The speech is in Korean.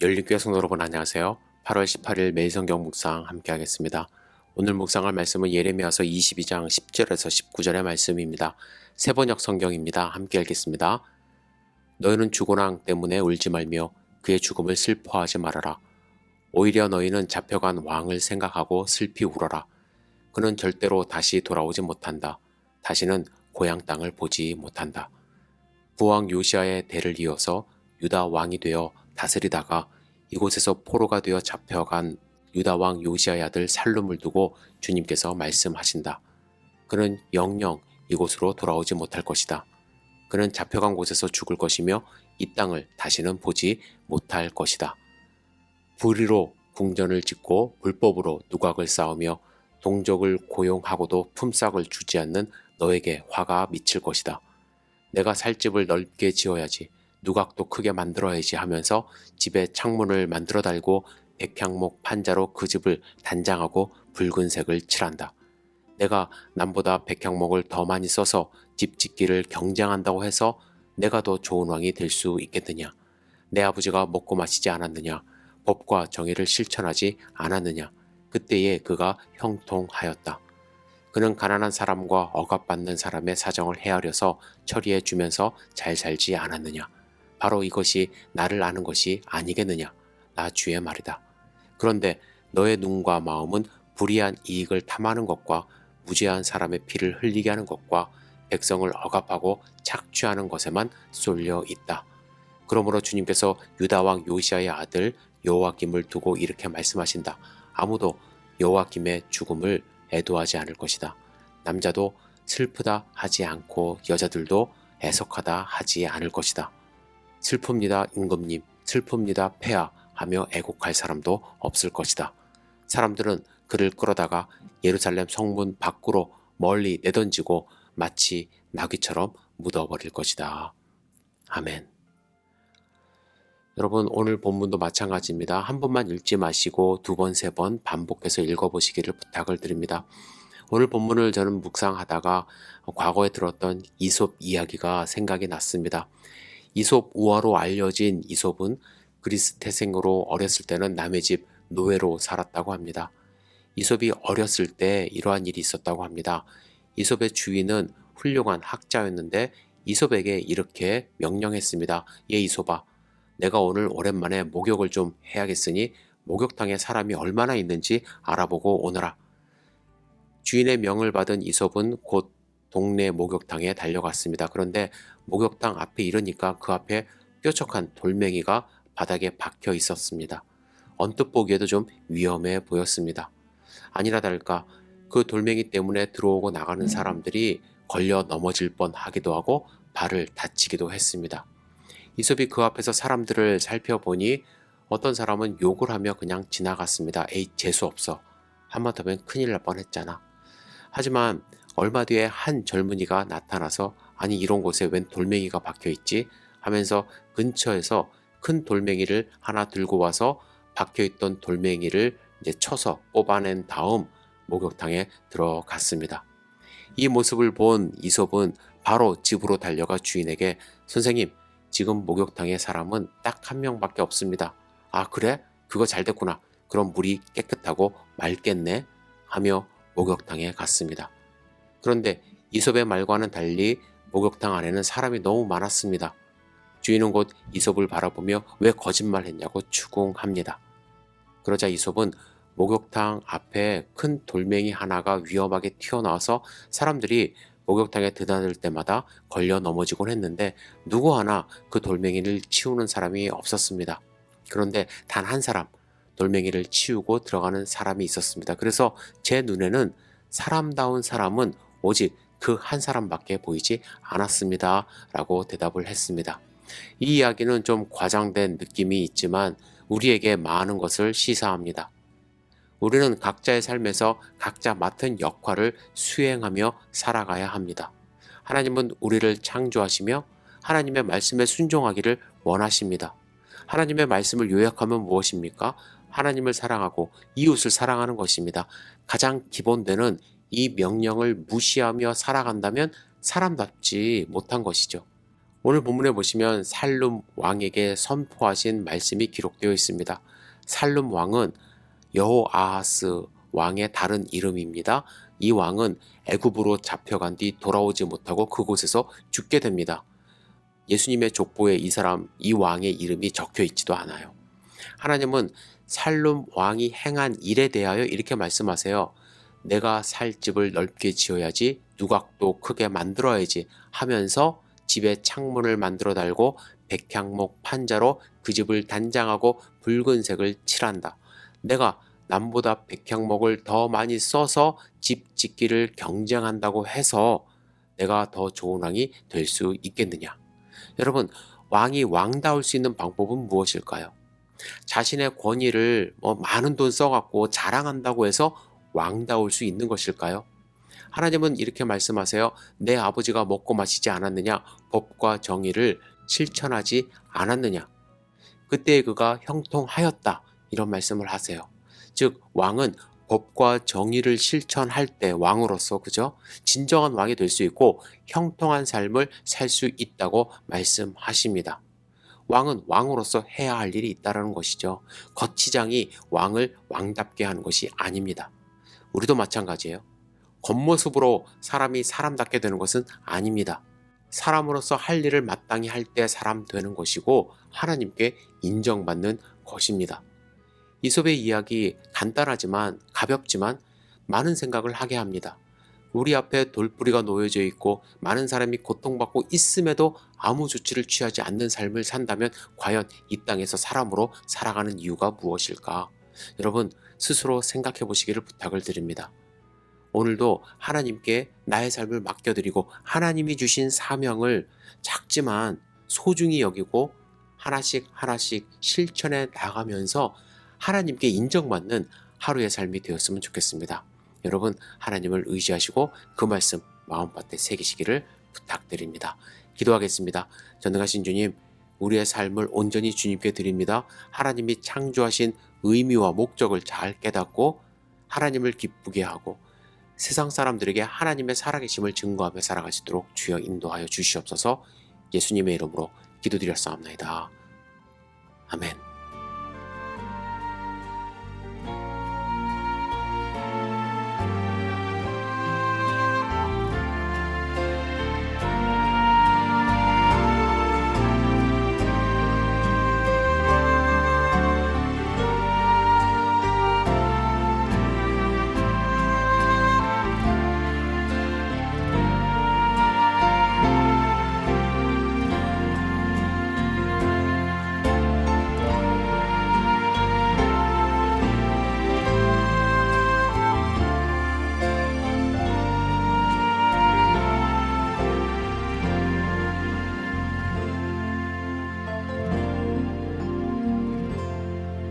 열린교회 성도 여러분 안녕하세요. 8월 18일 매일 성경 묵상 함께 하겠습니다. 오늘 묵상할 말씀은 예레미야서 22장 10절에서 19절의 말씀입니다. 세번역 성경입니다. 함께 읽겠습니다. 너희는 죽은왕 때문에 울지 말며 그의 죽음을 슬퍼하지 말아라. 오히려 너희는 잡혀간 왕을 생각하고 슬피 울어라. 그는 절대로 다시 돌아오지 못한다. 다시는 고향 땅을 보지 못한다. 부왕 요시아의 대를 이어서 유다 왕이 되어 다스리다가 이곳에서 포로가 되어 잡혀간 유다 왕 요시아의 아들 살룸을 두고 주님께서 말씀하신다. 그는 영영 이곳으로 돌아오지 못할 것이다. 그는 잡혀간 곳에서 죽을 것이며 이 땅을 다시는 보지 못할 것이다. 불의로 궁전을 짓고 불법으로 누각을 쌓으며 동족을 고용하고도 품삯을 주지 않는 너에게 화가 미칠 것이다. 내가 살 집을 넓게 지어야지, 누각도 크게 만들어야지 하면서 집에 창문을 만들어 달고 백향목 판자로 그 집을 단장하고 붉은색을 칠한다. 내가 남보다 백향목을 더 많이 써서 집 짓기를 경쟁한다고 해서 내가 더 좋은 왕이 될 수 있겠느냐? 내 아버지가 먹고 마시지 않았느냐? 법과 정의를 실천하지 않았느냐? 그때에 그가 형통하였다. 그는 가난한 사람과 억압받는 사람의 사정을 헤아려서 처리해 주면서 잘 살지 않았느냐? 바로 이것이 나를 아는 것이 아니겠느냐? 나 주의 말이다. 그런데 너의 눈과 마음은 불의한 이익을 탐하는 것과 무죄한 사람의 피를 흘리게 하는 것과 백성을 억압하고 착취하는 것에만 쏠려 있다. 그러므로 주님께서 유다 왕 요시아의 아들 여호와김을 두고 이렇게 말씀하신다. 아무도 여호와김의 죽음을 애도하지 않을 것이다. 남자도 슬프다 하지 않고 여자들도 애석하다 하지 않을 것이다. 슬픕니다 임금님, 슬픕니다 폐하 하며 애곡할 사람도 없을 것이다. 사람들은 그를 끌어다가 예루살렘 성문 밖으로 멀리 내던지고 마치 나귀처럼 묻어버릴 것이다. 아멘. 여러분, 오늘 본문도 마찬가지입니다. 한 번만 읽지 마시고 두 번, 세 번 반복해서 읽어보시기를 부탁을 드립니다. 오늘 본문을 저는 묵상하다가 과거에 들었던 이솝 이야기가 생각이 났습니다. 이솝 우화로 알려진 이솝은 그리스 태생으로 어렸을 때는 남의 집 노예로 살았다고 합니다. 이솝이 어렸을 때 이러한 일이 있었다고 합니다. 이솝의 주인은 훌륭한 학자였는데 이솝에게 이렇게 명령했습니다. 예, 이솝아, 내가 오늘 오랜만에 목욕을 좀 해야겠으니 목욕탕에 사람이 얼마나 있는지 알아보고 오너라. 주인의 명을 받은 이솝은 곧 동네 목욕탕에 달려갔습니다. 그런데 목욕탕 앞에 이르니까 그 앞에 뾰족한 돌멩이가 바닥에 박혀 있었습니다. 언뜻 보기에도 좀 위험해 보였습니다. 아니나 다를까 그 돌멩이 때문에 들어오고 나가는 사람들이 걸려 넘어질 뻔하기도 하고 발을 다치기도 했습니다. 이솝이 그 앞에서 사람들을 살펴보니 어떤 사람은 욕을 하며 그냥 지나갔습니다. 에이, 재수없어. 한마디면 큰일 날 뻔했잖아. 하지만 얼마 뒤에 한 젊은이가 나타나서 아니 이런 곳에 웬 돌멩이가 박혀있지? 하면서 근처에서 큰 돌멩이를 하나 들고 와서 박혀있던 돌멩이를 이제 쳐서 뽑아낸 다음 목욕탕에 들어갔습니다. 이 모습을 본 이솝은 바로 집으로 달려가 주인에게 선생님, 지금 목욕탕에 사람은 딱 한 명밖에 없습니다. 아, 그래? 그거 잘 됐구나. 그럼 물이 깨끗하고 맑겠네? 하며 목욕탕에 갔습니다. 그런데 이솝의 말과는 달리 목욕탕 안에는 사람이 너무 많았습니다. 주인은 곧 이솝을 바라보며 왜 거짓말했냐고 추궁합니다. 그러자 이솝은 목욕탕 앞에 큰 돌멩이 하나가 위험하게 튀어나와서 사람들이 목욕탕에 드나들 때마다 걸려 넘어지곤 했는데 누구 하나 그 돌멩이를 치우는 사람이 없었습니다. 그런데 단 한 사람, 돌멩이를 치우고 들어가는 사람이 있었습니다. 그래서 제 눈에는 사람다운 사람은 오직 그 한 사람밖에 보이지 않았습니다. 라고 대답을 했습니다. 이 이야기는 좀 과장된 느낌이 있지만 우리에게 많은 것을 시사합니다. 우리는 각자의 삶에서 각자 맡은 역할을 수행하며 살아가야 합니다. 하나님은 우리를 창조하시며 하나님의 말씀에 순종하기를 원하십니다. 하나님의 말씀을 요약하면 무엇입니까? 하나님을 사랑하고 이웃을 사랑하는 것입니다. 가장 기본되는 이 명령을 무시하며 살아간다면 사람답지 못한 것이죠. 오늘 본문에 보시면 살룸 왕에게 선포하신 말씀이 기록되어 있습니다. 살룸 왕은 여호아하스 왕의 다른 이름입니다. 이 왕은 애굽으로 잡혀간 뒤 돌아오지 못하고 그곳에서 죽게 됩니다. 예수님의 족보에 이 왕의 이름이 적혀 있지도 않아요. 하나님은 살룸 왕이 행한 일에 대하여 이렇게 말씀하세요. 내가 살 집을 넓게 지어야지, 누각도 크게 만들어야지 하면서 집에 창문을 만들어 달고 백향목 판자로 그 집을 단장하고 붉은색을 칠한다. 내가 남보다 백향목을 더 많이 써서 집 짓기를 경쟁한다고 해서 내가 더 좋은 왕이 될 수 있겠느냐? 여러분, 왕이 왕다울 수 있는 방법은 무엇일까요? 자신의 권위를 많은 돈 써갖고 자랑한다고 해서 왕다울 수 있는 것일까요? 하나님은 이렇게 말씀하세요. 내 아버지가 먹고 마시지 않았느냐? 법과 정의를 실천하지 않았느냐? 그때 그가 형통하였다. 이런 말씀을 하세요. 즉 왕은 법과 정의를 실천할 때 왕으로서 그죠? 진정한 왕이 될 수 있고 형통한 삶을 살 수 있다고 말씀하십니다. 왕은 왕으로서 해야 할 일이 있다는 것이죠. 거치장이 왕을 왕답게 하는 것이 아닙니다. 우리도 마찬가지예요. 겉모습으로 사람이 사람답게 되는 것은 아닙니다. 사람으로서 할 일을 마땅히 할 때 사람 되는 것이고 하나님께 인정받는 것입니다. 이솝의 이야기 간단하지만 가볍지만 많은 생각을 하게 합니다. 우리 앞에 돌뿌리가 놓여져 있고 많은 사람이 고통받고 있음에도 아무 조치를 취하지 않는 삶을 산다면 과연 이 땅에서 사람으로 살아가는 이유가 무엇일까? 여러분 스스로 생각해 보시기를 부탁을 드립니다. 오늘도 하나님께 나의 삶을 맡겨드리고 하나님이 주신 사명을 작지만 소중히 여기고 하나씩 하나씩 실천해 나가면서 하나님께 인정받는 하루의 삶이 되었으면 좋겠습니다. 여러분 하나님을 의지하시고 그 말씀 마음밭에 새기시기를 부탁드립니다. 기도하겠습니다. 전능하신 주님, 우리의 삶을 온전히 주님께 드립니다. 하나님이 창조하신 의미와 목적을 잘 깨닫고 하나님을 기쁘게 하고 세상 사람들에게 하나님의 살아계심을 증거하며 살아갈 수 있도록 주여 인도하여 주시옵소서. 예수님의 이름으로 기도드렸사옵나이다. 아멘.